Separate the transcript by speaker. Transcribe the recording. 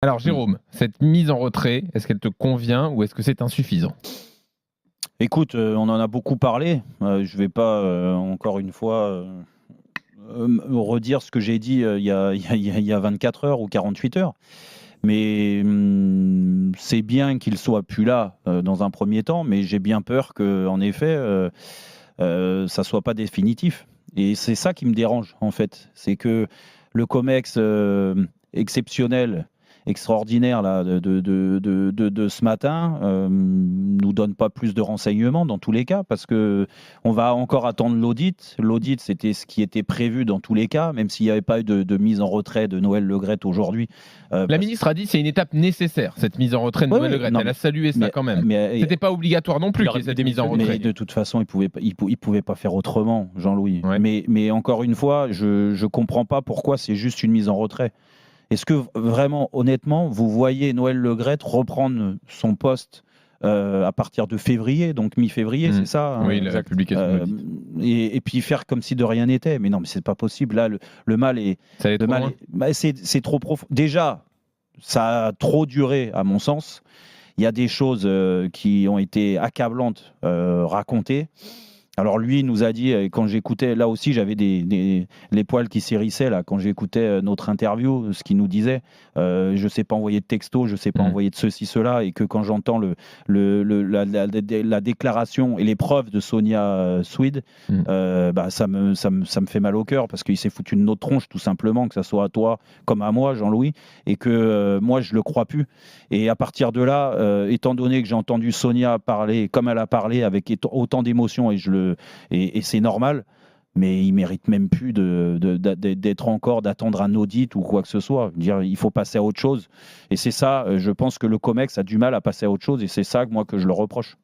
Speaker 1: Alors Jérôme, cette mise en retrait, est-ce qu'elle te convient ou est-ce que c'est insuffisant?
Speaker 2: Écoute, on en a beaucoup parlé. Je ne vais pas, encore une fois, redire ce que j'ai dit il y a 24 heures ou 48 heures. Mais c'est bien qu'il soit plus là dans un premier temps, mais j'ai bien peur qu'en effet, ça ne soit pas définitif. Et c'est ça qui me dérange, en fait. C'est que le COMEX exceptionnel, extraordinaire là, de ce matin nous donne pas plus de renseignements dans tous les cas, parce que on va encore attendre l'audit. L'audit, c'était ce qui était prévu dans tous les cas, même s'il n'y avait pas eu de mise en retrait de Noël Le Graët aujourd'hui.
Speaker 1: La ministre a dit que c'est une étape nécessaire, cette mise en retrait de Noël Le Graët. Elle a salué ça quand même. C'était pas obligatoire non plus qu'il y ait cette mise en retrait.
Speaker 2: Mais de toute façon, il pouvait pas faire autrement, Jean-Louis.
Speaker 1: Ouais.
Speaker 2: Mais encore une fois, je comprends pas pourquoi c'est juste une mise en retrait. Est-ce que vraiment, honnêtement, vous voyez Noël Le Graët reprendre son poste à partir de février, donc mi-février, c'est ça?
Speaker 1: Oui, la publication.
Speaker 2: Et puis faire comme si de rien n'était. Mais non, mais c'est pas possible. Là, le mal est.
Speaker 1: Ça allait trop loin.
Speaker 2: C'est trop profond. Déjà, ça a trop duré, à mon sens. Il y a des choses qui ont été accablantes racontées. Alors lui nous a dit, quand j'écoutais, là aussi j'avais les poils qui s'hérissaient là, quand j'écoutais notre interview, ce qu'il nous disait, je ne sais pas envoyer de texto, je ne sais pas envoyer de ceci, cela, et que quand j'entends la déclaration et les preuves de Sonia Swede, ça me fait mal au cœur, parce qu'il s'est foutu de notre tronche tout simplement, que ce soit à toi comme à moi, Jean-Louis, et que moi je le crois plus. Et à partir de là, étant donné que j'ai entendu Sonia parler comme elle a parlé, avec autant d'émotion, et c'est normal, mais il mérite même plus d'être encore, d'attendre un audit ou quoi que ce soit. Dire, il faut passer à autre chose. Et c'est ça, je pense que le COMEX a du mal à passer à autre chose, et c'est ça moi que je le reproche.